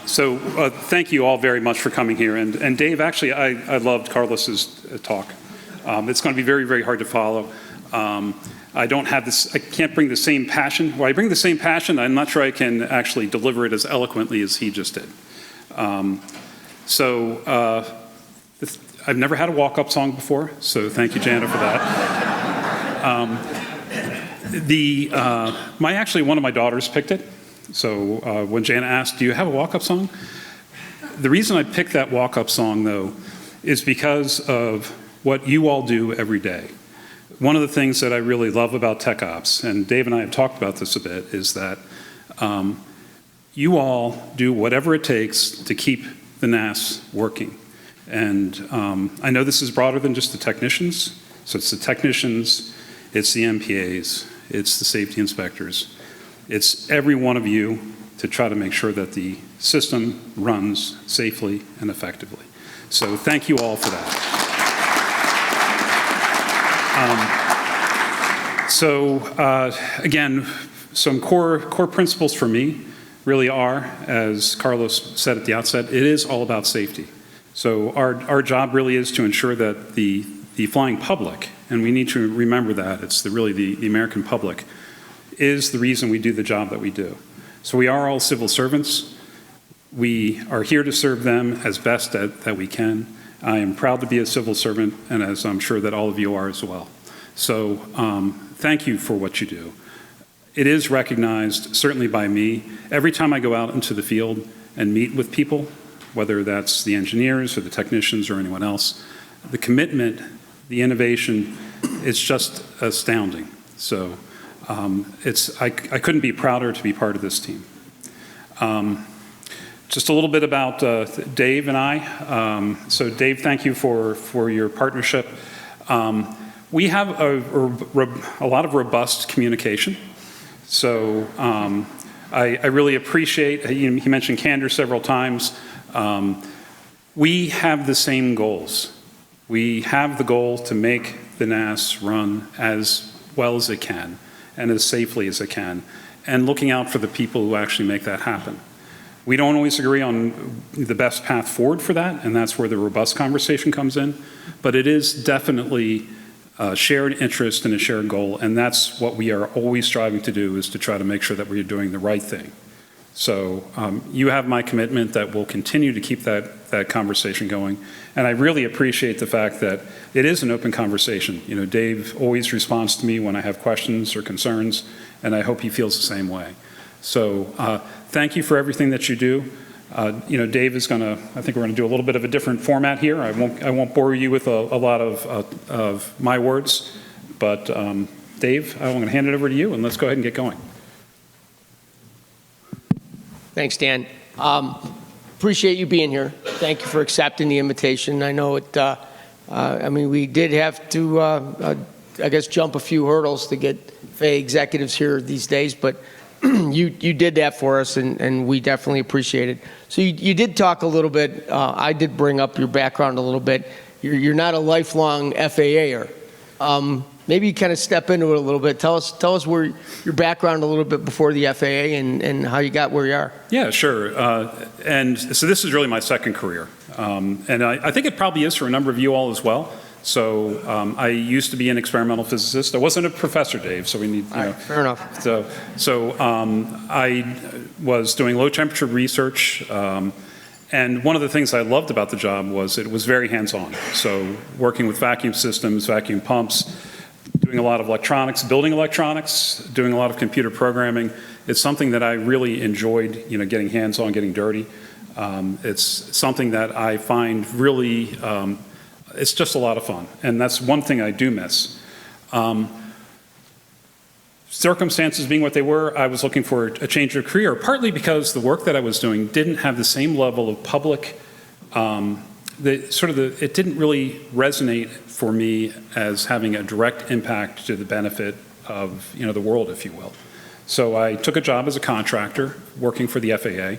Thank you all very much for coming here. And Dave, actually, I loved Carlos's talk. It's going to be very, very hard to follow. I can't bring the same passion. Well, I bring the same passion. I'm not sure I can actually deliver it as eloquently as he just did. I've never had a walk-up song before, so thank you, Jana, for that. Actually, one of my daughters picked it. So when Jana asked, do you have a walk-up song? The reason I picked that walk-up song, though, is because of what you all do every day. One of the things that I really love about Tech Ops, and Dave and I have talked about this a bit, is that you all do whatever it takes to keep the NAS working. And I know this is broader than just the technicians. So it's the technicians, it's the MPAs, it's the safety inspectors. It's every one of you to try to make sure that the system runs safely and effectively. So thank you all for that. Again, some core principles for me really are, as Carlos said at the outset, it is all about safety. So our job really is to ensure that the flying public, and we need to remember that, it's really the American public, is the reason we do the job that we do. So we are all civil servants. We are here to serve them as best that we can. I am proud to be a civil servant, and as I'm sure that all of you are as well. So thank you for what you do. It is recognized, certainly by me, every time I go out into the field and meet with people, whether that's the engineers or the technicians or anyone else, the commitment, the innovation, it's just astounding. So I couldn't be prouder to be part of this team. Just a little bit about Dave and I. So Dave, thank you for your partnership. We have a lot of robust communication. So I really appreciate, he mentioned candor several times. We have the same goals. We have the goal to make the NAS run as well as it can and as safely as it can, and looking out for the people who actually make that happen. We don't always agree on the best path forward for that, and that's where the robust conversation comes in, but it is definitely a shared interest and a shared goal, and that's what we are always striving to do, is to try to make sure that we're doing the right thing. So you have my commitment that we'll continue to keep that conversation going. And I really appreciate the fact that it is an open conversation. You know, Dave always responds to me when I have questions or concerns, and I hope he feels the same way. So thank you for everything that you do. Dave is I think we're gonna do a little bit of a different format here. I won't bore you with a lot of my words, but Dave, I'm gonna hand it over to you, and let's go ahead and get going. Thanks, Dan. Appreciate you being here. Thank you for accepting the invitation. I know it, we did have to, I guess, jump a few hurdles to get FAA executives here these days, but you did that for us, and we definitely appreciate it. So you did talk a little bit, I did bring up your background a little bit. You're not a lifelong FAA-er. Maybe you kind of step into it a little bit. Tell us where your background a little bit before the FAA and how you got where you are. Yeah, sure. And so this is really my second career. And I think it probably is for a number of you all as well. So I used to be an experimental physicist. I wasn't a professor, Dave, so we need, fair enough. So I was doing low temperature research. And one of the things I loved about the job was it was very hands-on. So working with vacuum systems, vacuum pumps, doing a lot of electronics, building electronics, doing a lot of computer programming. It's something that I really enjoyed, getting hands-on, getting dirty. It's something that I find really, it's just a lot of fun. And that's one thing I do miss. Circumstances being what they were, I was looking for a change of career, partly because the work that I was doing didn't have the same level of public, it didn't really resonate for me as having a direct impact to the benefit of, the world, if you will. So I took a job as a contractor working for the FAA.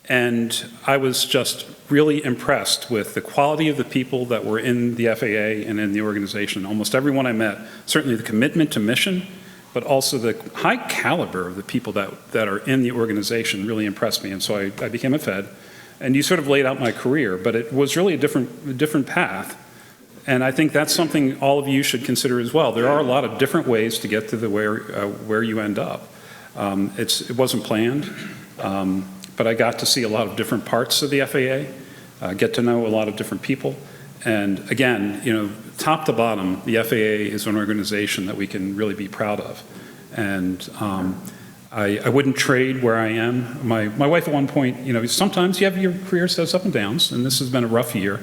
And I was just really impressed with the quality of the people that were in the FAA and in the organization. Almost everyone I met, certainly the commitment to mission, but also the high caliber of the people that are in the organization really impressed me. And so I became a Fed. And you sort of laid out my career, but it was really a different path. And I think that's something all of you should consider as well. There are a lot of different ways to get to where you end up. It wasn't planned, but I got to see a lot of different parts of the FAA, get to know a lot of different people. And again, top to bottom, the FAA is an organization that we can really be proud of. And I wouldn't trade where I am. My wife at one point, sometimes you have your career has up and downs, and this has been a rough year.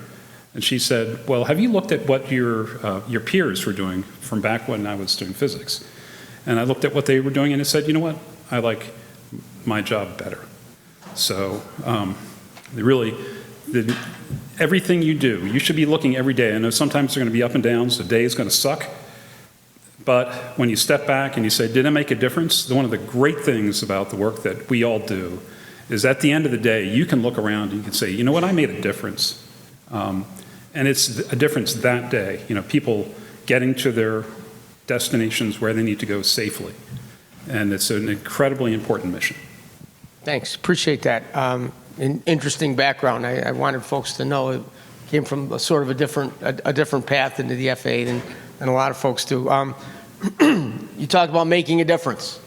And she said, well, have you looked at what your peers were doing from back when I was doing physics? And I looked at what they were doing, and I said, you know what? I like my job better. So everything you do, you should be looking every day. I know sometimes they're going to be up and downs. The day is going to suck. But when you step back and you say, did I make a difference? One of the great things about the work that we all do is at the end of the day, you can look around and you can say, you know what, I made a difference. And it's a difference that day. People getting to their destinations where they need to go safely. And it's an incredibly important mission. Thanks, appreciate that. An interesting background. I wanted folks to know it came from a sort of a different path into the FAA than a lot of folks do. You talked about making a difference.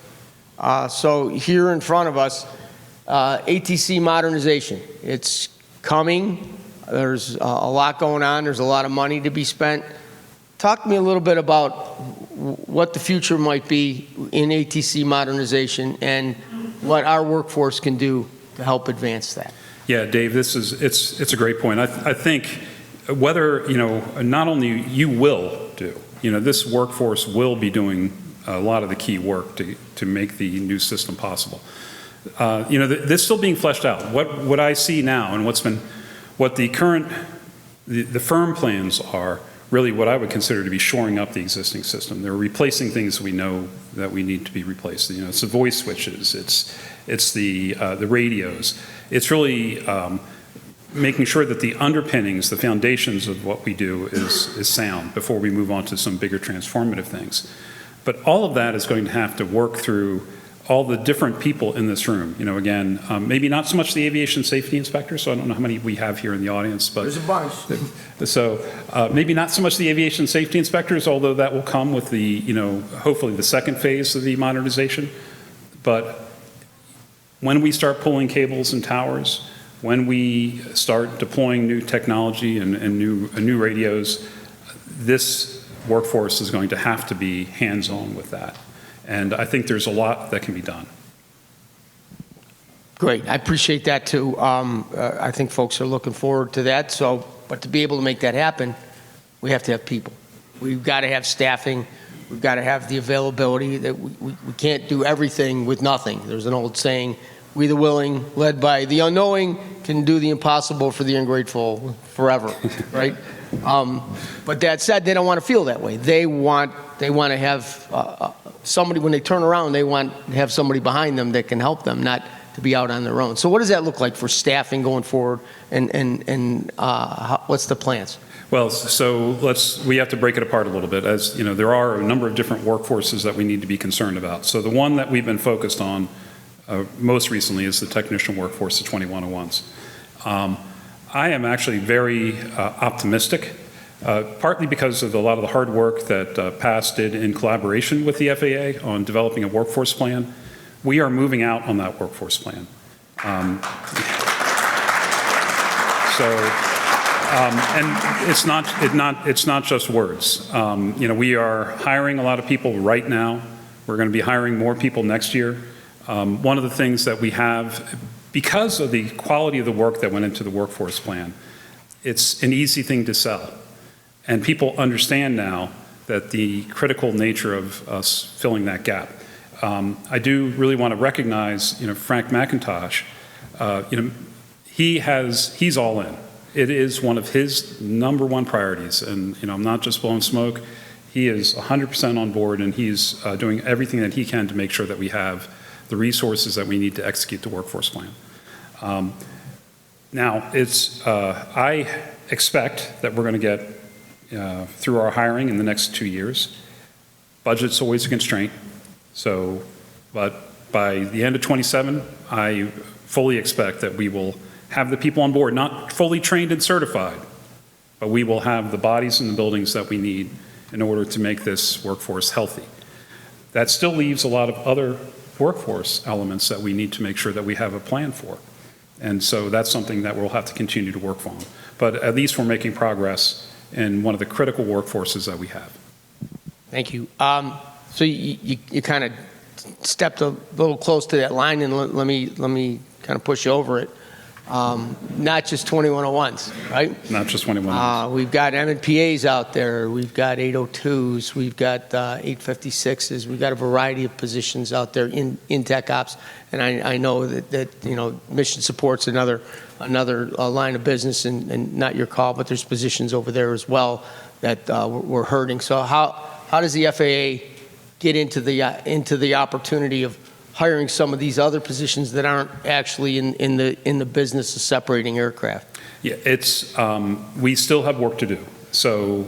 So here in front of us, ATC modernization. It's coming. There's a lot going on. There's a lot of money to be spent. Talk to me a little bit about what the future might be in ATC modernization and what our workforce can do to help advance that. Yeah, Dave, it's a great point. I think whether, not only you will do, this workforce will be doing a lot of the key work to make the new system possible. This is still being fleshed out. What I see now and what the current, the firm plans are really what I would consider to be shoring up the existing system. They're replacing things we know that we need to be replaced. It's the voice switches, it's the radios. It's really making sure that the underpinnings, the foundations of what we do is sound before we move on to some bigger transformative things. But all of that is going to have to work through all the different people in this room. Again, maybe not so much the aviation safety inspector, so I don't know how many we have here in the audience, but there's a bunch. So maybe not so much the aviation safety inspectors, although that will come with the, hopefully the second phase of the modernization. But when we start pulling cables and towers, when we start deploying new technology and new radios, this workforce is going to have to be hands-on with that. And I think there's a lot that can be done. Great, I appreciate that too. I think folks are looking forward to that. But to be able to make that happen, we have to have people. We've got to have staffing. We've got to have the availability. That we can't do everything with nothing. There's an old saying, we the willing, led by the unknowing, can do the impossible for the ungrateful forever, right? But that said, they don't want to feel that way. They want to have somebody, when they turn around, they want to have somebody behind them that can help them, not to be out on their own. So what does that look like for staffing going forward, and what's the plans? Well, so we have to break it apart a little bit. As there are a number of different workforces that we need to be concerned about. So the one that we've been focused on most recently is the technician workforce, the 2101s. I am actually very optimistic, partly because of a lot of the hard work that PASS did in collaboration with the FAA on developing a workforce plan. We are moving out on that workforce plan. And it's not just words. We are hiring a lot of people right now. We're going to be hiring more people next year. One of the things that we have, because of the quality of the work that went into the workforce plan, it's an easy thing to sell. And people understand now that the critical nature of us filling that gap. I do really want to recognize, Frank McIntosh. He's all in. It is one of his number one priorities, and I'm not just blowing smoke. He is 100% on board, and he's doing everything that he can to make sure that we have the resources that we need to execute the workforce plan. Now, I expect that we're going to get through our hiring in the next 2 years. Budget's always a constraint. So, but by the end of '27, I fully expect that we will have the people on board, not fully trained and certified, but we will have the bodies and the buildings that we need in order to make this workforce healthy. That still leaves a lot of other workforce elements that we need to make sure that we have a plan for. And so that's something that we'll have to continue to work on. But at least we're making progress in one of the critical workforces that we have. Thank you. So you kind of stepped a little close to that line, and let me kind of push you over it. Not just 2101s, right? Not just 21. We've got M&PAs out there. We've got 802s. We've got 856s. We've got a variety of positions out there in Tech Ops. And I know that you know, mission support's another line of business, and not your call, but there's positions over there as well that we're hurting. So how does the FAA get into the opportunity of hiring some of these other positions that aren't actually in the business of separating aircraft? Yeah, it's we still have work to do. So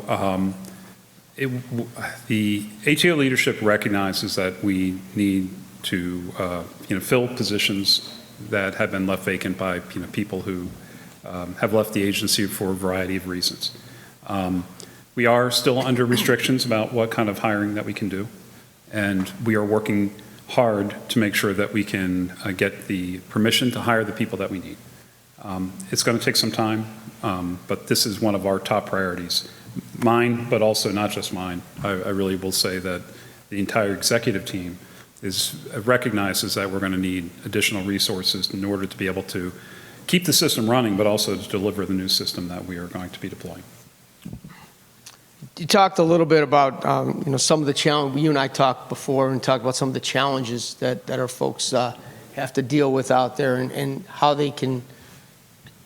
the ATO leadership recognizes that we need to fill positions that have been left vacant by people who have left the agency for a variety of reasons. We are still under restrictions about what kind of hiring that we can do, and we are working hard to make sure that we can get the permission to hire the people that we need. It's going to take some time, but this is one of our top priorities. Mine, but also not just mine. I really will say that the entire executive team recognizes that we're going to need additional resources in order to be able to keep the system running, but also to deliver the new system that we are going to be deploying. You talked a little bit about some of the challenges. You and I talked before and talked about some of the challenges that our folks have to deal with out there, and how they can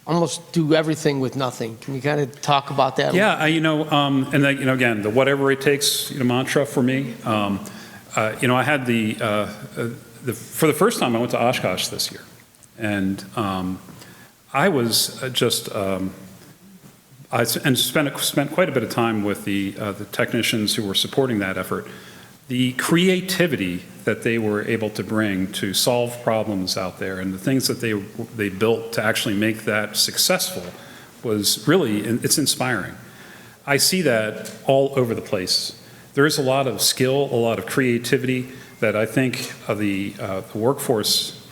almost do everything with nothing. Can you kind of talk about that? Yeah, and then, again, the whatever it takes mantra for me. I had for the first time I went to Oshkosh this year, and I was just. I spent quite a bit of time with the technicians who were supporting that effort. The creativity that they were able to bring to solve problems out there, and the things that they built to actually make that successful, was really, it's inspiring. I see that all over the place. There is a lot of skill, a lot of creativity that I think the workforce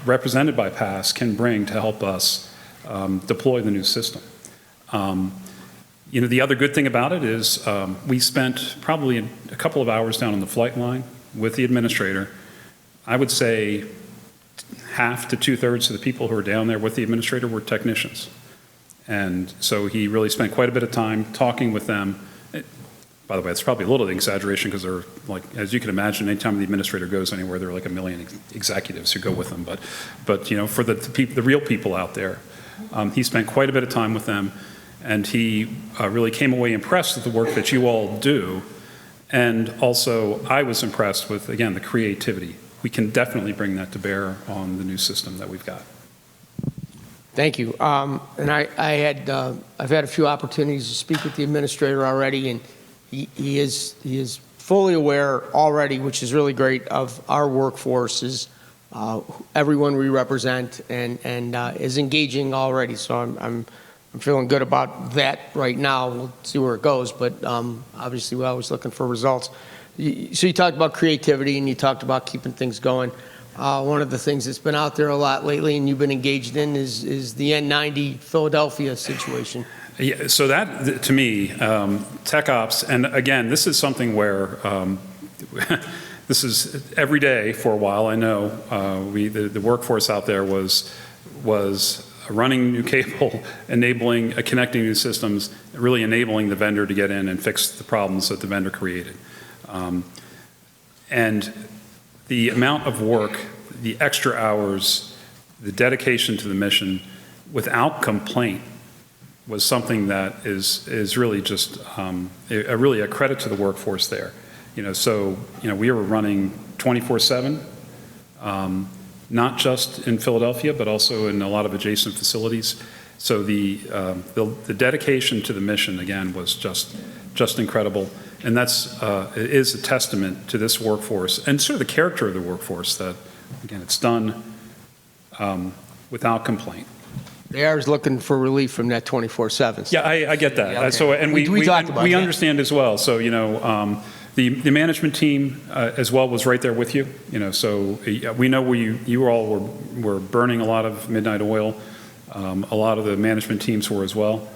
represented by PASS can bring to help us deploy the new system. The other good thing about it is we spent probably a couple of hours down on the flight line with the administrator. I would say half to two-thirds of the people who were down there with the administrator were technicians. And so he really spent quite a bit of time talking with them. By the way, it's probably a little exaggeration, because they're like, as you can imagine, anytime the administrator goes anywhere, there are like a million executives who go with them. But for the real people out there, he spent quite a bit of time with them. And he really came away impressed with the work that you all do. And also, I was impressed with, again, the creativity. We can definitely bring that to bear on the new system that we've got. Thank you. And I've had a few opportunities to speak with the administrator already, and he is fully aware already, which is really great, of our workforces, everyone we represent, and is engaging already. So I'm feeling good about that right now. We'll see where it goes, but obviously we're always looking for results. So you talked about creativity, and you talked about keeping things going. One of the things that's been out there a lot lately, and you've been engaged in, is the N90 Philadelphia situation. Yeah, so that, to me, Tech Ops, and again, this is something where this is every day for a while. I know the workforce out there was running new cable, connecting new systems, really enabling the vendor to get in and fix the problems that the vendor created. And the amount of work, the extra hours, the dedication to the mission, without complaint, was something that is really just really a credit to the workforce there. We were running 24/7. Not just in Philadelphia, but also in a lot of adjacent facilities. So the dedication to the mission, again, was just just incredible. And that's, it is a testament to this workforce and sort of the character of the workforce that, again, it's done without complaint. The air is looking for relief from that 24/7. Yeah, I get that. Yeah, okay. So, and we talked about that. understand as well. So, you know, the management team as well was right there with you. You know, so we know you all were burning a lot of midnight oil. A lot of the management teams were as well.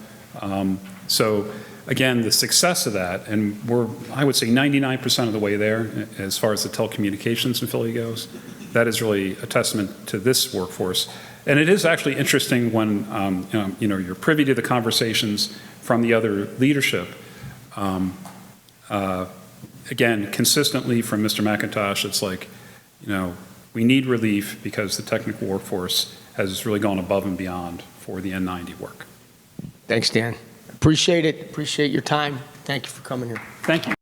So, again, the success of that, and we're, I would say, 99% of the way there as far as the telecommunications in Philly goes. That is really a testament to this workforce. And it is actually interesting when you know, you're privy to the conversations from the other leadership. Again, consistently from Mr. McIntosh, it's like, you know, we need relief because the technical workforce has really gone above and beyond for the N90 work. Thanks, Dan. Appreciate it. Appreciate your time. Thank you for coming here. Thank you.